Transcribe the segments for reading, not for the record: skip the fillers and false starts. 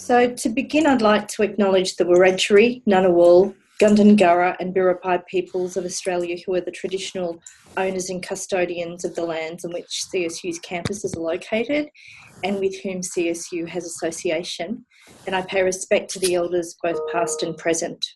So to begin, I'd like to acknowledge the Wiradjuri, Ngunnawal, Gundungurra and Biripi peoples of Australia who are the traditional owners and custodians of the lands on which CSU's campuses are located and with whom CSU has association. And I pay respect to the elders both past and present.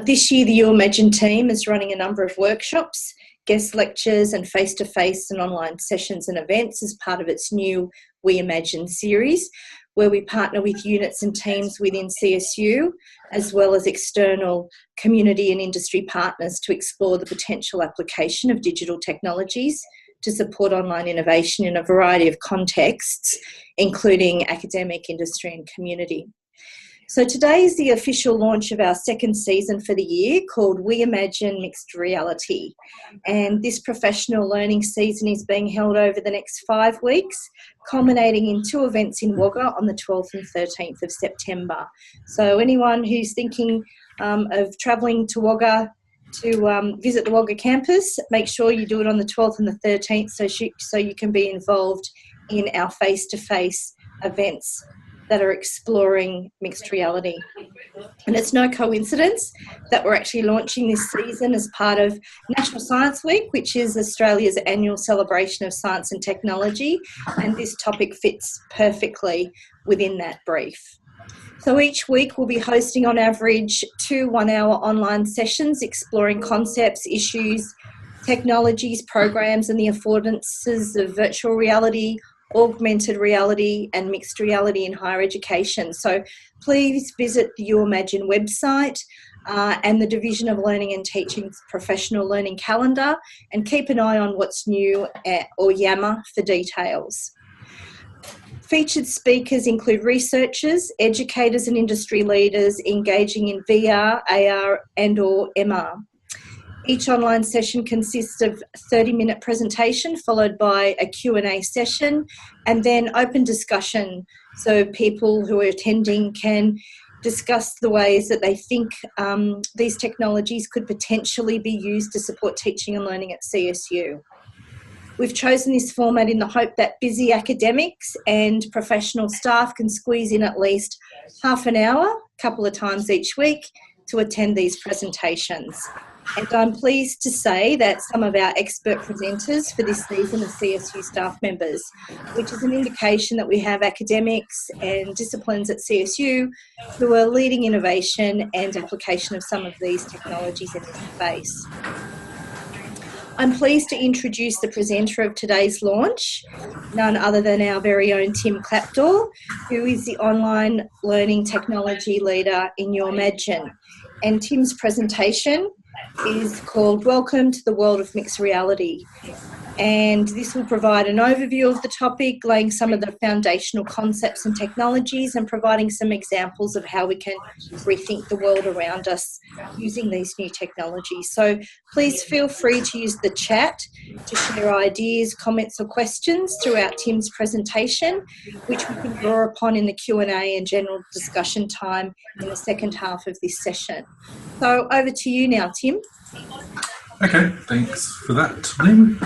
This year, the You Imagine team is running a number of workshops, guest lectures and face-to-face and online sessions and events as part of its new We Imagine series, where we partner with units and teams within CSU, as well as external community and industry partners to explore the potential application of digital technologies to support online innovation in a variety of contexts, including academic, industry and community. So today is the official launch of our second season for the year called We Imagine Mixed Reality. And this professional learning season is being held over the next 5 weeks, culminating in 2 events in Wagga on the 12th and 13th of September. So anyone who's thinking of travelling to Wagga to visit the Wagga campus, make sure you do it on the 12th and the 13th so you can be involved in our face-to-face events that are exploring mixed reality. And it's no coincidence that we're actually launching this season as part of National Science Week, which is Australia's annual celebration of science and technology, and this topic fits perfectly within that brief. So each week we'll be hosting on average 2 one-hour online sessions exploring concepts, issues, technologies, programs and the affordances of virtual reality, augmented reality and mixed reality in higher education. So please visit the You Imagine website and the Division of Learning and Teaching's professional learning calendar, and keep an eye on what's new or YAMA for details. Featured speakers include researchers, educators and industry leaders engaging in VR, AR and or MR. Each online session consists of a 30-minute presentation followed by a Q&A session and then open discussion, so people who are attending can discuss the ways that they think these technologies could potentially be used to support teaching and learning at CSU. We've chosen this format in the hope that busy academics and professional staff can squeeze in at least half an hour, a couple of times each week, to attend these presentations. And I'm pleased to say that some of our expert presenters for this season are CSU staff members, which is an indication that we have academics and disciplines at CSU who are leading innovation and application of some of these technologies in this space. I'm pleased to introduce the presenter of today's launch, none other than our very own Tim Clapdoor, who is the online learning technology leader in You Imagine. And Tim's presentation is called Welcome to the World of Mixed Reality. And this will provide an overview of the topic, laying some of the foundational concepts and technologies and providing some examples of how we can rethink the world around us using these new technologies. So please feel free to use the chat to share ideas, comments or questions throughout Tim's presentation, which we can draw upon in the Q&A and general discussion time in the second half of this session. So over to you now, Tim. Okay, thanks for that, Lynn.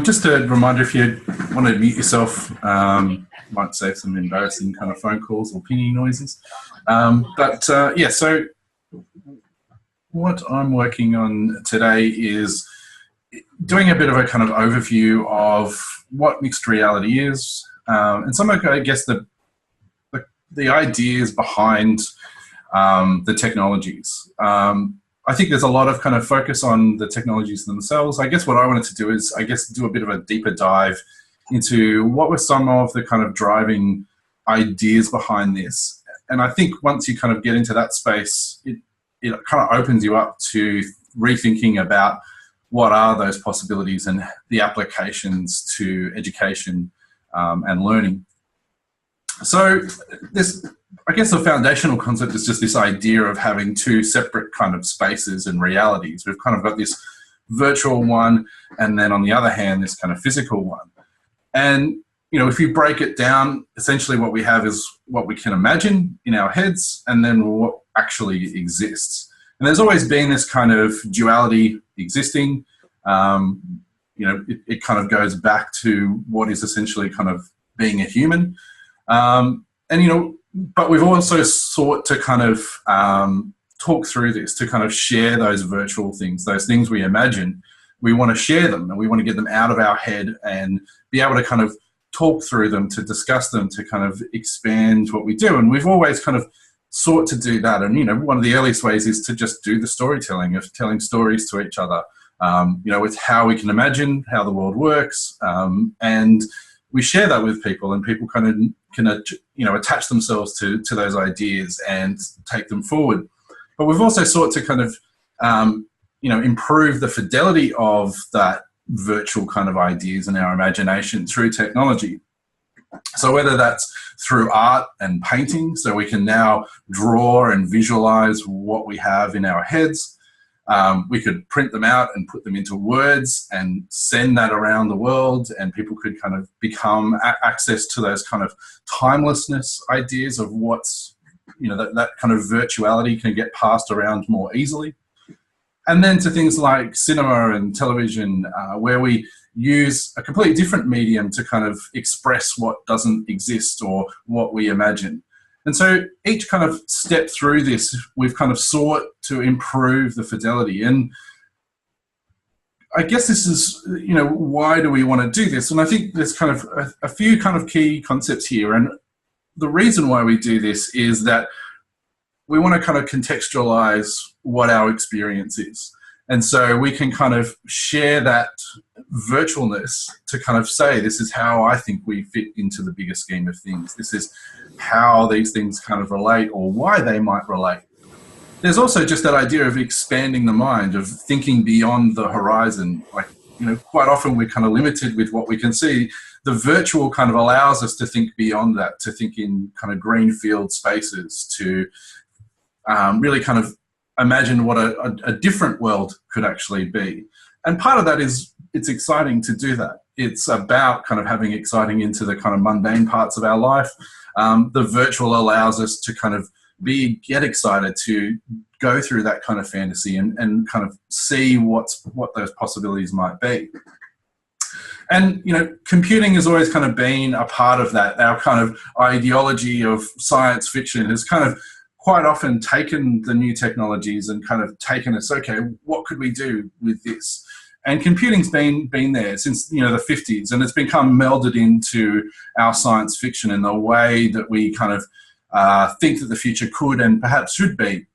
Just a reminder, if you want to mute yourself, might save some embarrassing kind of phone calls or pinging noises. Yeah, so what I'm working on today is doing a bit of a kind of overview of what mixed reality is, and some of, I guess, the ideas behind the technologies. I think there's a lot of kind of focus on the technologies themselves. I guess what I wanted to do is, do a bit of a deeper dive into what were some of the kind of driving ideas behind this. And I think once you kind of get into that space, it kind of opens you up to rethinking about what are those possibilities and the applications to education and learning. So this, I guess the foundational concept is just this idea of having 2 separate kind of spaces and realities. We've kind of got this virtual one, and then on the other hand, this kind of physical one. And, you know, if you break it down, essentially what we have is what we can imagine in our heads and then what actually exists. And there's always been this kind of duality existing. You know, it kind of goes back to what is essentially kind of being a human. And, but we've also sought to kind of talk through this, to kind of share those virtual things, those things we imagine. We want to share them, and we want to get them out of our head and be able to kind of talk through them, to discuss them, to kind of expand what we do. And we've always kind of sought to do that. And, one of the earliest ways is to just do the storytelling, of telling stories to each other, with how we can imagine how the world works. And we share that with people, and people kind of can, attach themselves to those ideas and take them forward. But we've also sought to kind of, improve the fidelity of that virtual kind of ideas and our imagination through technology. So whether that's through art and painting, so we can now draw and visualize what we have in our heads. We could print them out and put them into words and send that around the world, and people could kind of become access to those kind of timelessness ideas of what's, that kind of virtuality can get passed around more easily. And then to things like cinema and television, where we use a completely different medium to kind of express what doesn't exist or what we imagine. And so each kind of step through this, we've kind of sought to improve the fidelity. And I guess this is, why do we want to do this? And I think there's kind of a few kind of key concepts here. And the reason why we do this is that we want to kind of contextualize what our experience is. And so we can kind of share that virtualness to kind of say, this is how I think we fit into the bigger scheme of things. This is how these things kind of relate, or why they might relate. There's also just that idea of expanding the mind, of thinking beyond the horizon. Like, quite often we're kind of limited with what we can see. The virtual kind of allows us to think beyond that, to think in kind of greenfield spaces, to really kind of imagine what a different world could actually be. And part of that is, it's exciting to do that. It's about kind of having exciting into the kind of mundane parts of our life. The virtual allows us to kind of get excited to go through that kind of fantasy and kind of see what those possibilities might be. And, computing has always kind of been a part of that. Our kind of ideology of science fiction has kind of quite often taken the new technologies and kind of taken us, okay, what could we do with this? And computing's been there since, the 50s, and it's become melded into our science fiction in the way that we kind of think that the future could and perhaps should be.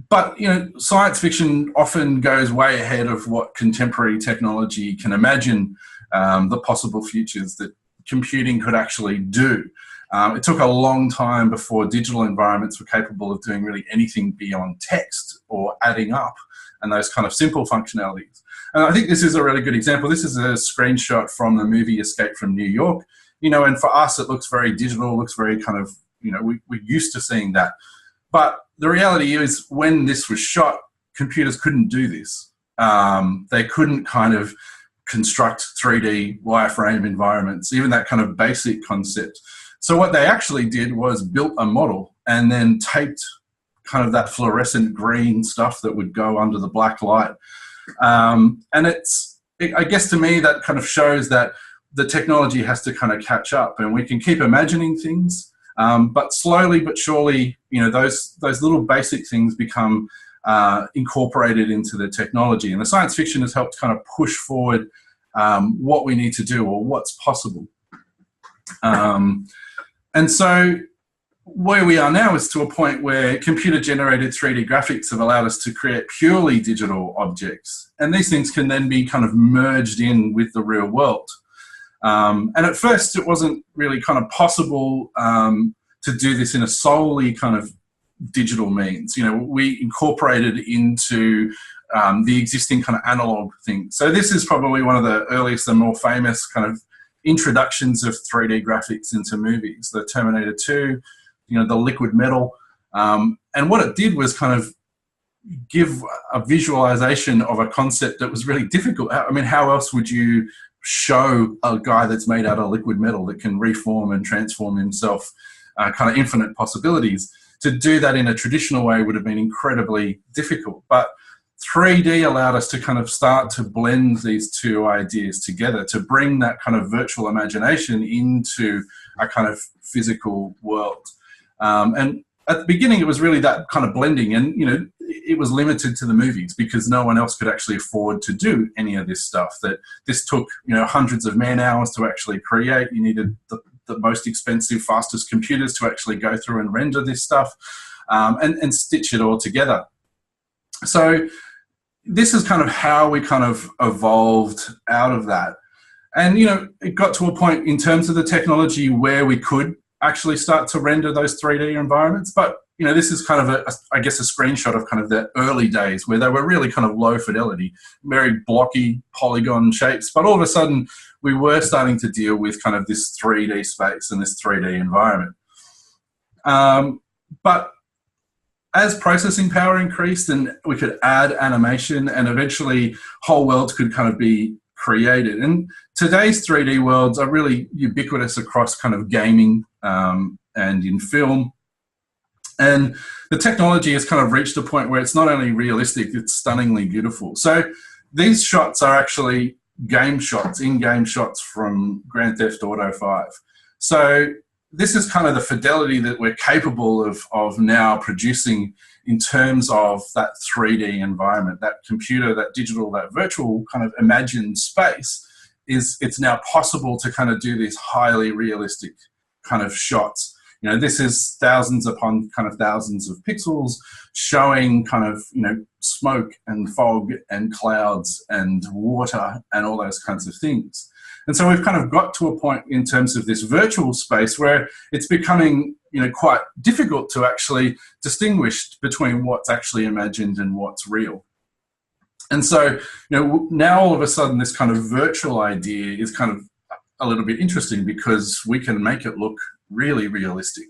But, science fiction often goes way ahead of what contemporary technology can imagine, the possible futures that computing could actually do. It took a long time before digital environments were capable of doing really anything beyond text or adding up and those kind of simple functionalities. And I think this is a really good example. This is a screenshot from the movie Escape from New York. And for us, it looks very digital, looks very kind of, we're used to seeing that. But the reality is, when this was shot, computers couldn't do this. They couldn't kind of construct 3D wireframe environments, even that kind of basic concept. So what they actually did was built a model and then taped kind of that fluorescent green stuff that would go under the black light. And I guess to me, that kind of shows that the technology has to kind of catch up, and we can keep imagining things, but slowly but surely, those little basic things become incorporated into the technology. And the science fiction has helped kind of push forward what we need to do, or what's possible. And so where we are now is to a point where computer-generated 3D graphics have allowed us to create purely digital objects. And these things can then be kind of merged in with the real world. And at first, it wasn't really kind of possible to do this in a solely kind of digital means. We incorporated into the existing kind of analog thing. So this is probably one of the earliest and more famous kind of introductions of 3D graphics into movies, the Terminator 2, the liquid metal. And what it did was kind of give a visualization of a concept that was really difficult. I mean, how else would you show a guy that's made out of liquid metal that can reform and transform himself, kind of infinite possibilities? To do that in a traditional way would have been incredibly difficult. But 3D allowed us to kind of start to blend these two ideas together, to bring that kind of virtual imagination into a kind of physical world. And at the beginning, it was really that kind of blending, and it was limited to the movies because no one else could actually afford to do any of this stuff. That this took hundreds of man hours to actually create. You needed the most expensive, fastest computers to actually go through and render this stuff and stitch it all together. So this is kind of how we kind of evolved out of that. And, it got to a point in terms of the technology where we could actually start to render those 3D environments. But, this is kind of, I guess, a screenshot of kind of the early days where they were really kind of low fidelity, very blocky polygon shapes. But all of a sudden, we were starting to deal with kind of this 3D space and this 3D environment. But as processing power increased and we could add animation and eventually whole worlds could kind of be created. And today's 3D worlds are really ubiquitous across kind of gaming and in film. And the technology has kind of reached a point where it's not only realistic, it's stunningly beautiful. So these shots are actually game shots, in-game shots from Grand Theft Auto 5. So this is kind of the fidelity that we're capable of now producing in terms of that 3D environment, that computer, that digital, that virtual kind of imagined space. It's now possible to kind of do these highly realistic kind of shots. This is thousands upon kind of thousands of pixels showing kind of, smoke and fog and clouds and water and all those kinds of things. And so we've kind of got to a point in terms of this virtual space where it's becoming, quite difficult to actually distinguish between what's actually imagined and what's real. And so, now all of a sudden this kind of virtual idea is kind of a little bit interesting because we can make it look really realistic.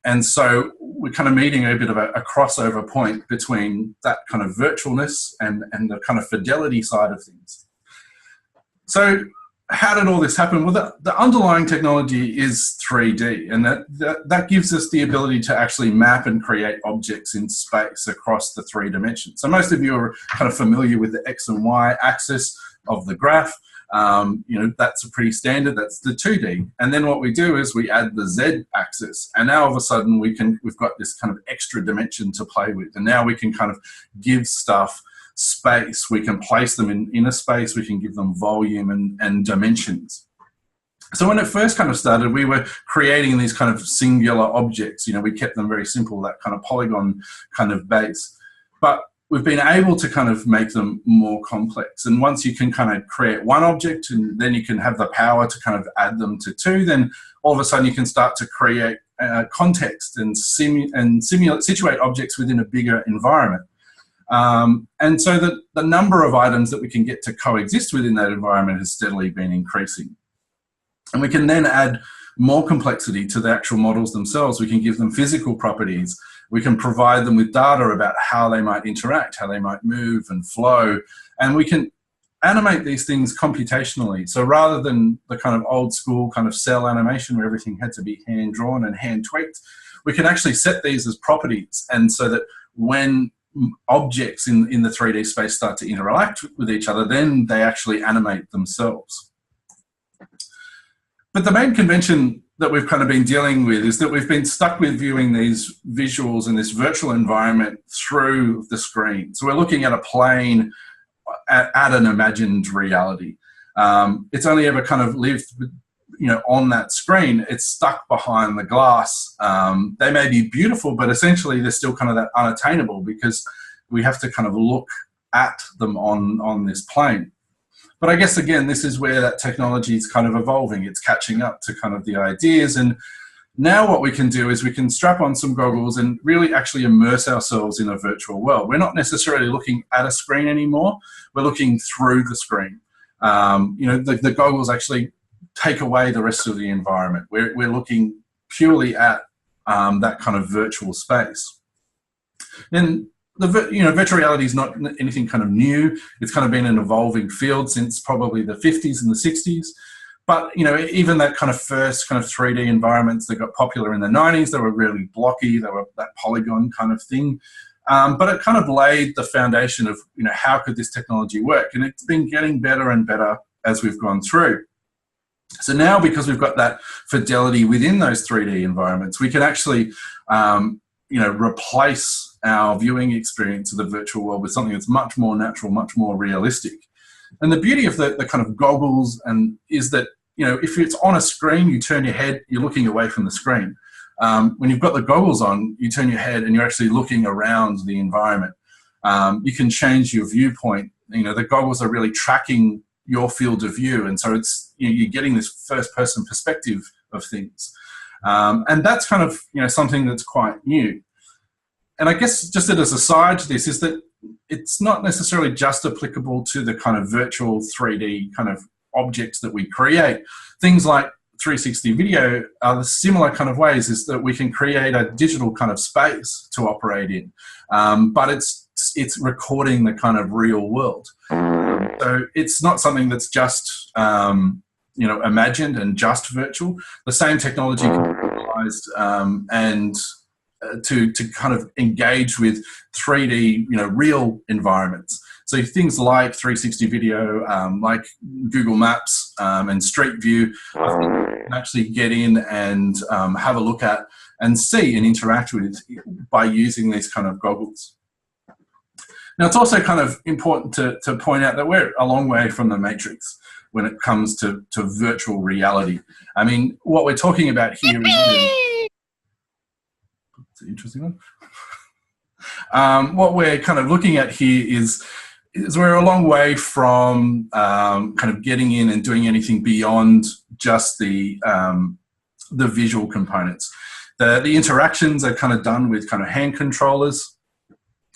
And so we're kind of meeting a bit of a crossover point between that kind of virtualness and the kind of fidelity side of things. So how did all this happen? Well, the underlying technology is 3D, and that gives us the ability to actually map and create objects in space across the 3 dimensions. So most of you are kind of familiar with the X and Y axis of the graph. That's a pretty standard, that's the 2D. And then what we do is we add the Z axis, and now all of a sudden we've got this kind of extra dimension to play with. And now we can kind of give stuff space. We can place them in a space, we can give them volume and dimensions. So when it first kind of started, we were creating these kind of singular objects. We kept them very simple, that kind of polygon kind of base. But we've been able to kind of make them more complex. And once you can kind of create one object and then you can have the power to kind of add them to 2, then all of a sudden you can start to create context and situate objects within a bigger environment. And so the number of items that we can get to coexist within that environment has steadily been increasing. And we can then add more complexity to the actual models themselves. We can give them physical properties. We can provide them with data about how they might interact, how they might move and flow. And we can animate these things computationally. So rather than the kind of old school kind of cell animation where everything had to be hand drawn and hand tweaked, we can actually set these as properties. And so that when objects in the 3D space start to interact with each other, then they actually animate themselves. But the main convention that we've kind of been dealing with is that we've been stuck with viewing these visuals in this virtual environment through the screen. So we're looking at a plane at an imagined reality. It's only ever kind of lived, on that screen. It's stuck behind the glass. They may be beautiful, but essentially they're still kind of that unattainable because we have to kind of look at them on this plane. But I guess, again, this is where that technology is kind of evolving. It's catching up to kind of the ideas. And now what we can do is we can strap on some goggles and really actually immerse ourselves in a virtual world. We're not necessarily looking at a screen anymore. We're looking through the screen. The goggles actually take away the rest of the environment. We're looking purely at that kind of virtual space. And virtual reality is not anything kind of new. It's kind of been an evolving field since probably the 50s and the 60s. But, even that kind of first kind of 3D environments that got popular in the 90s, they were really blocky. They were that polygon kind of thing. But it kind of laid the foundation of, how could this technology work? And it's been getting better and better as we've gone through. So now, because we've got that fidelity within those 3D environments, we can actually, replace our viewing experience of the virtual world with something that's much more natural, much more realistic. And the beauty of the kind of goggles is that, if it's on a screen, you turn your head, you're looking away from the screen. When you've got the goggles on, you turn your head and you're actually looking around the environment. You can change your viewpoint. The goggles are really tracking your field of view, and so it's you're getting this first-person perspective of things, and that's kind of something that's quite new. And I guess just as a side to this is that it's not necessarily just applicable to the kind of virtual 3D kind of objects that we create. Things like 360 video are the similar kind of ways, is that we can create a digital kind of space to operate in, but it's recording the kind of real world. So it's not something that's just imagined and just virtual. The same technology can be utilized and to kind of engage with 3D real environments. So things like 360 video, like Google Maps and Street View, I think you can actually get in and have a look at and see and interact with by using these kind of goggles. Now, it's also kind of important to point out that we're a long way from the Matrix when it comes to virtual reality. I mean, what we're talking about here is... It's an interesting one. What we're kind of looking at here is we're a long way from kind of getting in and doing anything beyond just the visual components. The interactions are kind of done with kind of hand controllers.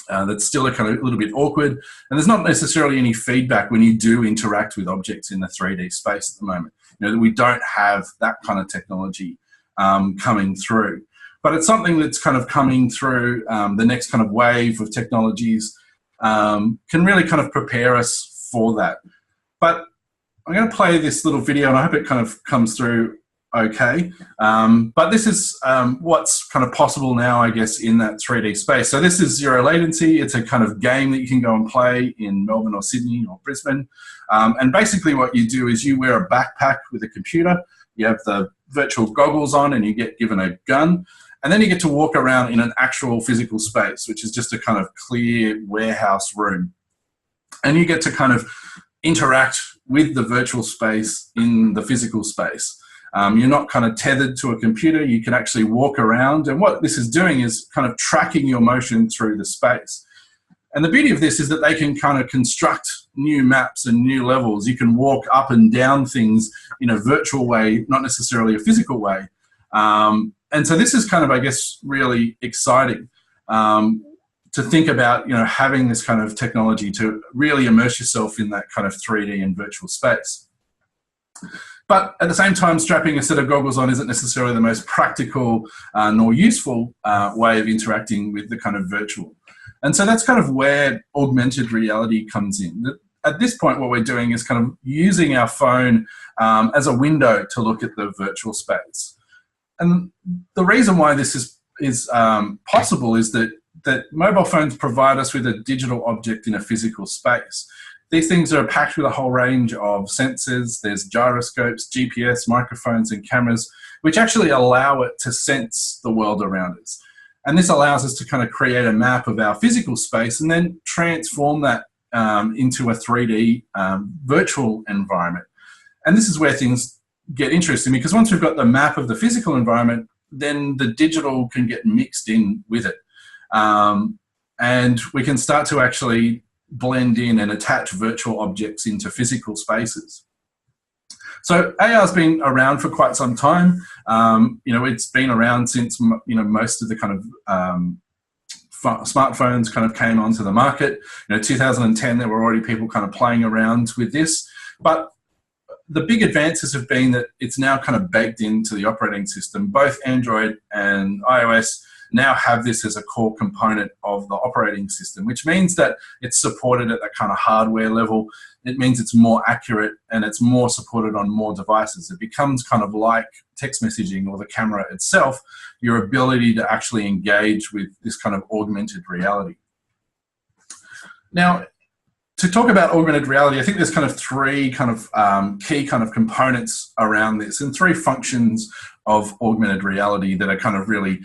That's still a little bit awkward, and there's not necessarily any feedback when you do interact with objects in the 3D space at the moment. We don't have that kind of technology coming through, but it's something that's kind of coming through. The next kind of wave of technologies can really kind of prepare us for that. But I'm going to play this little video, and I hope it kind of comes through okay. But this is what's kind of possible now, I guess, in that 3D space. So this is zero latency. It's a kind of game that you can go and play in Melbourne or Sydney or Brisbane. And basically what you do is you wear a backpack with a computer. You have the virtual goggles on and you get given a gun. And then you get to walk around in an actual physical space, which is just a kind of clear warehouse room. And you get to kind of interact with the virtual space in the physical space. You're not kind of tethered to a computer. You can actually walk around. And what this is doing is kind of tracking your motion through the space. And the beauty of this is that they can kind of construct new maps and new levels. You can walk up and down things in a virtual way, not necessarily a physical way. And so this is kind of, I guess, really exciting to think about, having this kind of technology to really immerse yourself in that kind of 3D and virtual space. But at the same time, strapping a set of goggles on isn't necessarily the most practical nor useful way of interacting with the kind of virtual. And so that's kind of where augmented reality comes in. At this point, what we're doing is kind of using our phone as a window to look at the virtual space. And the reason why this is possible is that mobile phones provide us with a digital object in a physical space. These things are packed with a whole range of sensors. There's gyroscopes, GPS, microphones, and cameras, which actually allow it to sense the world around us. And this allows us to kind of create a map of our physical space and then transform that into a 3D virtual environment. And this is where things get interesting, because once we've got the map of the physical environment, then the digital can get mixed in with it. And we can start to actually blend in and attach virtual objects into physical spaces. So AR has been around for quite some time. It's been around since most of the kind of smartphones kind of came onto the market. 2010, there were already people kind of playing around with this. But the big advances have been that it's now kind of baked into the operating system. Both Android and iOS now have this as a core component of the operating system, which means that it's supported at that kind of hardware level. It means it's more accurate and it's more supported on more devices. It becomes kind of like text messaging or the camera itself, your ability to actually engage with this kind of augmented reality. Now, to talk about augmented reality, I think there's kind of three kind of key kind of components around this, and three functions of augmented reality that are kind of really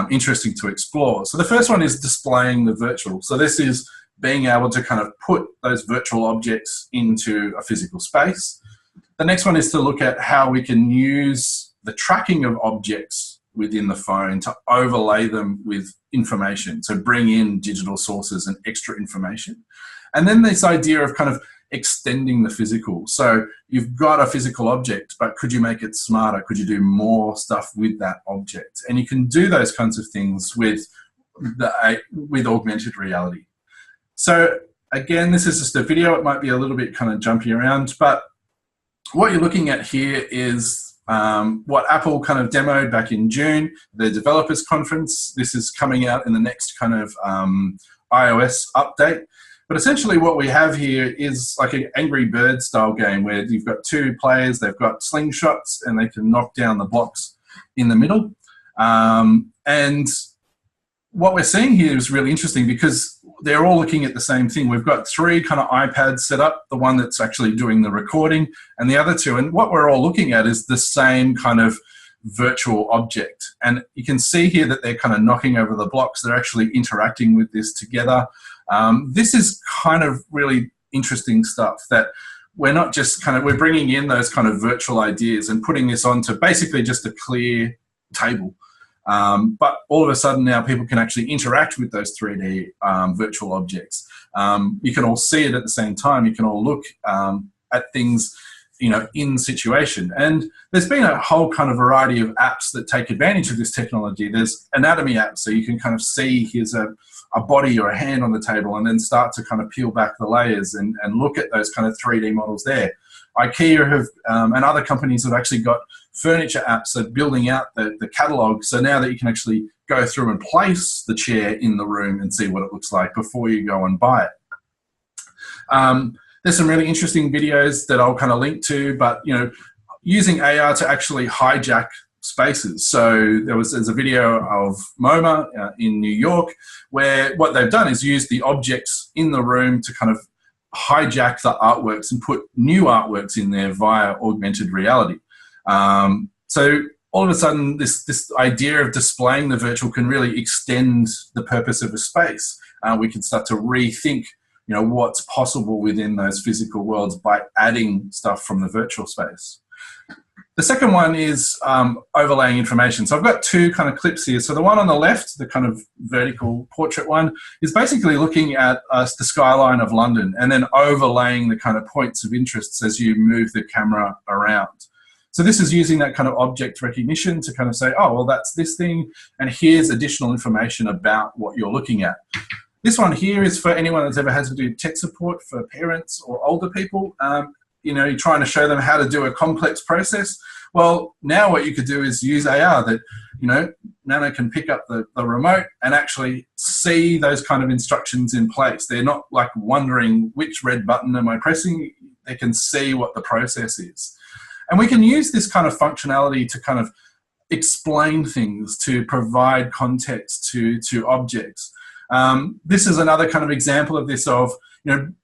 interesting to explore. So the first one is displaying the virtual. So this is being able to kind of put those virtual objects into a physical space. The next one is to look at how we can use the tracking of objects within the phone to overlay them with information, so bring in digital sources and extra information. And then this idea of kind of extending the physical. So you've got a physical object, but could you make it smarter? Could you do more stuff with that object? And you can do those kinds of things with augmented reality. So again, this is just a video. It might be a little bit kind of jumpy around, but what you're looking at here is what Apple kind of demoed back in June, the developers conference. This is coming out in the next kind of iOS update. But essentially what we have here is like an Angry Bird style game where you've got two players, they've got slingshots and they can knock down the blocks in the middle. And what we're seeing here is really interesting because they're all looking at the same thing. We've got three kind of iPads set up, the one that's actually doing the recording and the other two. And what we're all looking at is the same kind of virtual object. And you can see here that they're kind of knocking over the blocks. They're actually interacting with this together. This is kind of really interesting stuff that we're not just we're bringing in those kind of virtual ideas and putting this onto basically just a clear table. But all of a sudden now people can actually interact with those 3D virtual objects. You can all see it at the same time. You can all look at things, in situation. And there's been a whole kind of variety of apps that take advantage of this technology. There's anatomy apps, so you can kind of see here's a body or a hand on the table and then start to kind of peel back the layers and look at those kind of 3D models there. IKEA have, and other companies have actually got furniture apps that are building out the catalogue, so now that you can actually go through and place the chair in the room and see what it looks like before you go and buy it. There's some really interesting videos that I'll kind of link to, but using AR to actually hijack spaces. So there's a video of MoMA in New York where what they've done is use the objects in the room to kind of hijack the artworks and put new artworks in there via augmented reality. So all of a sudden this idea of displaying the virtual can really extend the purpose of a space. We can start to rethink what's possible within those physical worlds by adding stuff from the virtual space. The second one is overlaying information. So I've got two kind of clips here. So the one on the left, the kind of vertical portrait one, is basically looking at the skyline of London and then overlaying the kind of points of interest as you move the camera around. So this is using that kind of object recognition to kind of say, oh, well, that's this thing, and here's additional information about what you're looking at. This one here is for anyone that's ever had to do tech support for parents or older people. You're trying to show them how to do a complex process. Well, now what you could do is use AR that, Nano can pick up the remote and actually see those kind of instructions in place. They're not like wondering which red button am I pressing. They can see what the process is. And we can use this kind of functionality to kind of explain things, to provide context to objects. This is another kind of example of this of,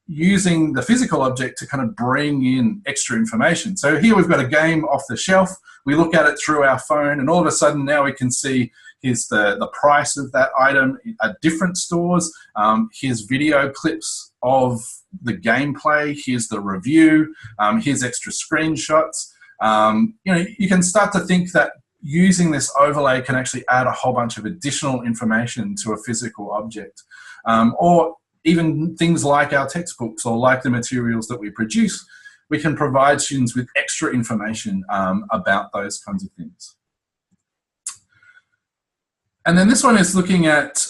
using the physical object to kind of bring in extra information. So here we've got a game off the shelf. We look at it through our phone and all of a sudden now we can see here's the price of that item at different stores. Here's video clips of the gameplay. Here's the review. Here's extra screenshots. You can start to think that using this overlay can actually add a whole bunch of additional information to a physical object. Or even things like our textbooks or like the materials that we produce, we can provide students with extra information about those kinds of things. And then this one is looking at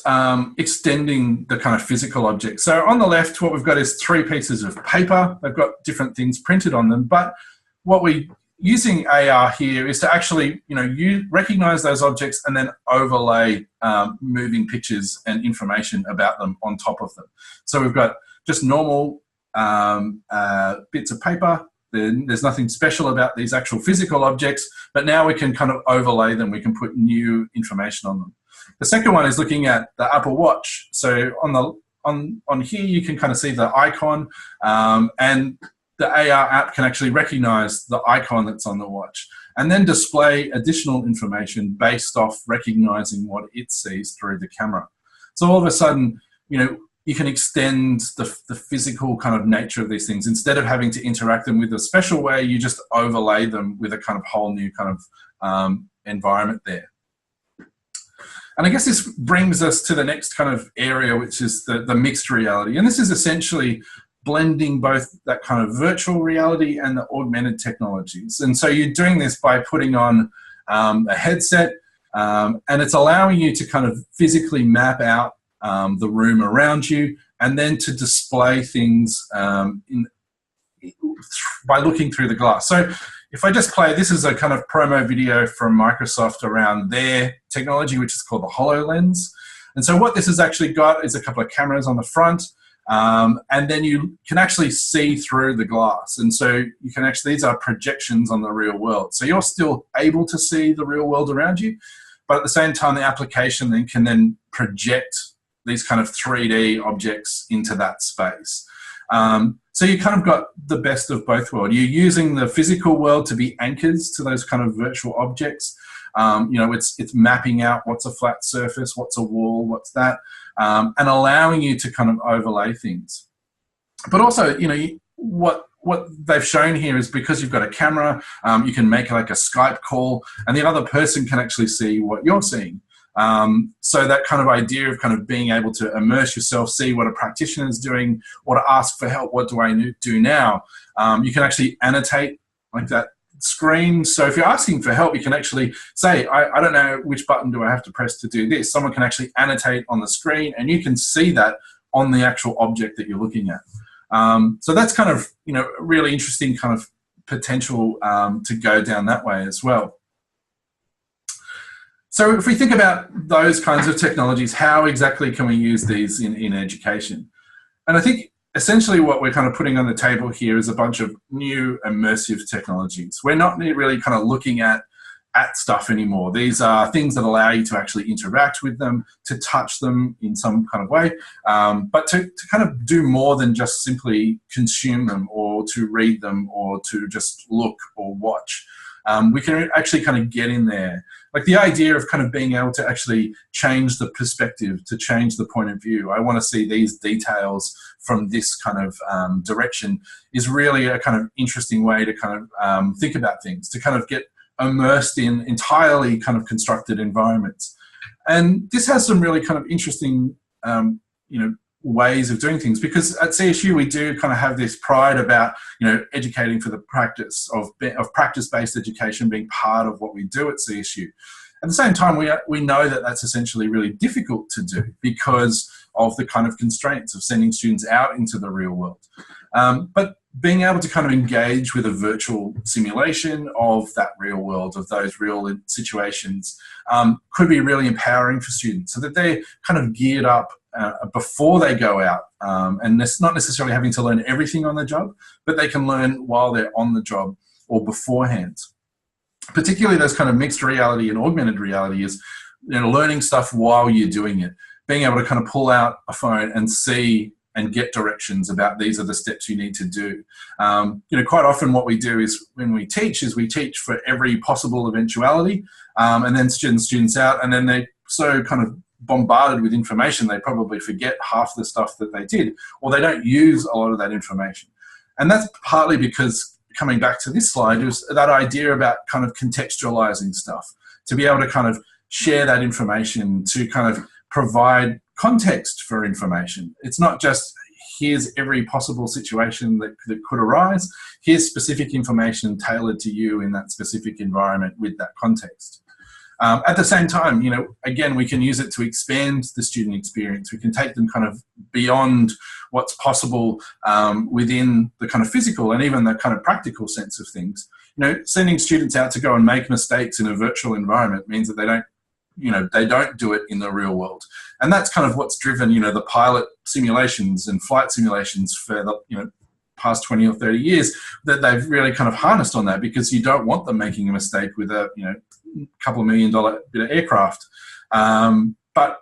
extending the kind of physical object. So on the left, what we've got is three pieces of paper. They've got different things printed on them, but what we using AR here is to actually, you recognize those objects and then overlay moving pictures and information about them on top of them. So we've got just normal bits of paper. There's nothing special about these actual physical objects, but now we can kind of overlay them. We can put new information on them. The second one is looking at the Apple Watch. So on on here, you can kind of see the icon, and the AR app can actually recognize the icon that's on the watch and then display additional information based off recognizing what it sees through the camera. So all of a sudden, you can extend the physical kind of nature of these things. Instead of having to interact them with a special way, you just overlay them with a kind of whole new kind of environment there. And I guess this brings us to the next kind of area, which is the mixed reality. And this is essentially blending both that kind of virtual reality and the augmented technologies. And so you're doing this by putting on a headset, and it's allowing you to kind of physically map out the room around you, and then to display things by looking through the glass. So if I just play, this is a kind of promo video from Microsoft around their technology, which is called the HoloLens. And so what this has actually got is a couple of cameras on the front, and then you can actually see through the glass. And so you can actually, these are projections on the real world. So you're still able to see the real world around you, but at the same time, the application then can project these kind of 3D objects into that space. So you kind of got the best of both worlds. You're using the physical world to be anchors to those kind of virtual objects. It's mapping out what's a flat surface, what's a wall, what's that, and allowing you to kind of overlay things. But also, what they've shown here is because you've got a camera, you can make like a Skype call, and the other person can actually see what you're seeing. So that kind of idea of kind of being able to immerse yourself, see what a practitioner is doing, or to ask for help, what do I do now? You can actually annotate like that screen. So if you're asking for help, you can actually say, I don't know which button do I have to press to do this. Someone can actually annotate on the screen, and you can see that on the actual object that you're looking at. So that's kind of, really interesting kind of potential to go down that way as well. So if we think about those kinds of technologies, how exactly can we use these in education? And I think essentially what we're kind of putting on the table here is a bunch of new immersive technologies. We're not really kind of looking at stuff anymore. These are things that allow you to actually interact with them, to touch them in some kind of way, but to kind of do more than just simply consume them or to read them or to just look or watch. We can actually kind of get in there. Like the idea of kind of being able to actually change the perspective, to change the point of view. I want to see these details from this kind of direction is really a kind of interesting way to kind of think about things, to kind of get immersed in entirely kind of constructed environments. And this has some really kind of interesting, ways of doing things, because at CSU we do kind of have this pride about educating for the practice of practice-based education being part of what we do at CSU. At the same time, we know that that's essentially really difficult to do because of the kind of constraints of sending students out into the real world. But being able to kind of engage with a virtual simulation of that real world, of those real situations, could be really empowering for students so that they're kind of geared up before they go out, and it's not necessarily having to learn everything on the job, but they can learn while they're on the job or beforehand. Particularly those kind of mixed reality and augmented reality is learning stuff while you're doing it, being able to kind of pull out a phone and see and get directions about these are the steps you need to do. Quite often what we do is when we teach for every possible eventuality, and then students out, and then they so kind of bombarded with information they probably forget half the stuff that they did, or they don't use a lot of that information. And that's partly because, coming back to this slide, is that idea about kind of contextualizing stuff, to be able to kind of share that information, to kind of provide context for information. It's not just here's every possible situation that could arise, here's specific information tailored to you in that specific environment with that context. At the same time, again, we can use it to expand the student experience. We can take them kind of beyond what's possible within the kind of physical and even the kind of practical sense of things. Sending students out to go and make mistakes in a virtual environment means that they don't do it in the real world. And that's kind of what's driven, the pilot simulations and flight simulations for the, past 20 or 30 years, that they've really kind of harnessed on that, because you don't want them making a mistake with a, couple of $1 million bit of aircraft. But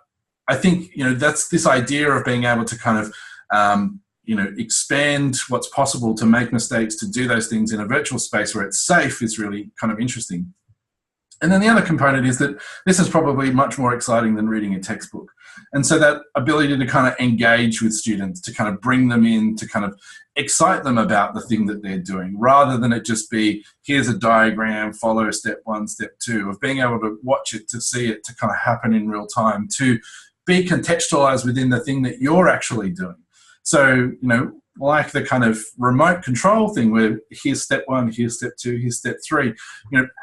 I think, that's this idea of being able to kind of, expand what's possible, to make mistakes, to do those things in a virtual space where it's safe, is really kind of interesting. And then the other component is that this is probably much more exciting than reading a textbook. And so that ability to kind of engage with students, to kind of bring them in, to kind of excite them about the thing that they're doing, rather than it just be, here's a diagram, follow step 1, step 2, of being able to watch it, to see it, to kind of happen in real time, to be contextualized within the thing that you're actually doing. So, like the kind of remote control thing where here's step 1, here's step 2, here's step 3,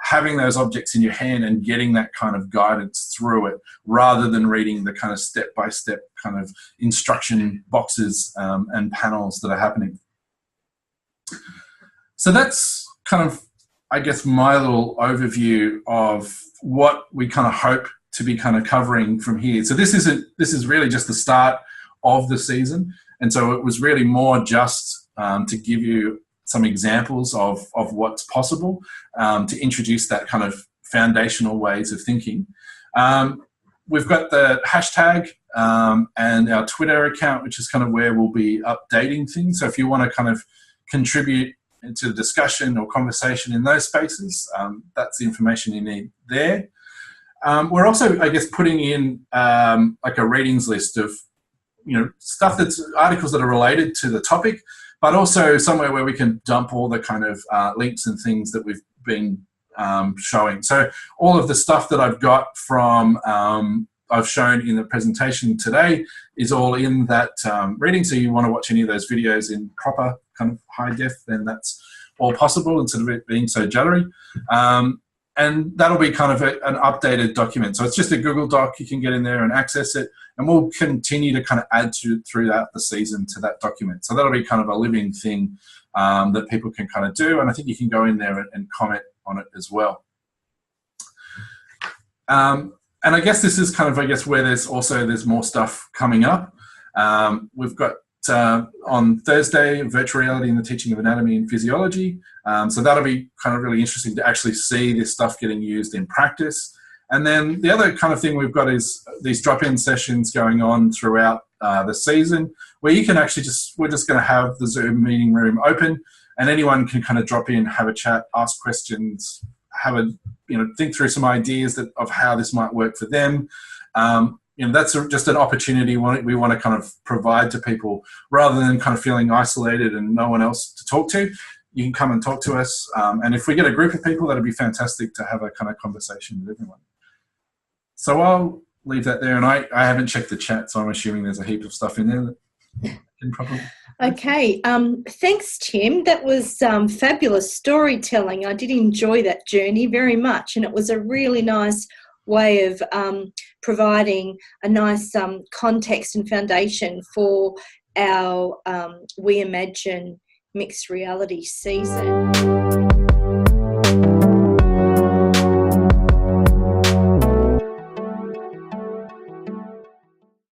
having those objects in your hand and getting that kind of guidance through it, rather than reading the kind of step-by-step kind of instruction boxes and panels that are happening. So that's kind of, I guess, my little overview of what we kind of hope to be kind of covering from here. So this is really just the start of the season. And so it was really more just to give you some examples of what's possible, to introduce that kind of foundational ways of thinking. We've got the hashtag and our Twitter account, which is kind of where we'll be updating things. So if you want to kind of contribute into the discussion or conversation in those spaces, that's the information you need there. We're also, I guess, putting in like a readings list of stuff that's articles that are related to the topic, but also somewhere where we can dump all the kind of links and things that we've been showing. So all of the stuff that I've got from, I've shown in the presentation today is all in that reading. So you want to watch any of those videos in proper kind of high def, then that's all possible instead of it being so juddery. And that'll be kind of an updated document. So it's just a Google Doc. You can get in there and access it. And we'll continue to kind of add throughout the season to that document. So that'll be kind of a living thing that people can kind of do. And I think you can go in there and comment on it as well. And I guess this is kind of, where there's more stuff coming up. We've got on Thursday, virtual reality in the teaching of anatomy and physiology. So that'll be kind of really interesting to actually see this stuff getting used in practice. And then the other kind of thing we've got is these drop-in sessions going on throughout the season, where you can actually we're just going to have the Zoom meeting room open, and anyone can kind of drop in, have a chat, ask questions, think through some ideas of how this might work for them. That's just an opportunity we want to kind of provide to people, rather than kind of feeling isolated and no one else to talk to. You can come and talk to us. And if we get a group of people, that'd be fantastic to have a kind of conversation with everyone. So I'll leave that there. And I haven't checked the chat, so I'm assuming there's a heap of stuff in there that can probably... Okay. Thanks, Tim. That was fabulous storytelling. I did enjoy that journey very much. And it was a really nice way of providing a nice context and foundation for our We Imagine mixed reality season.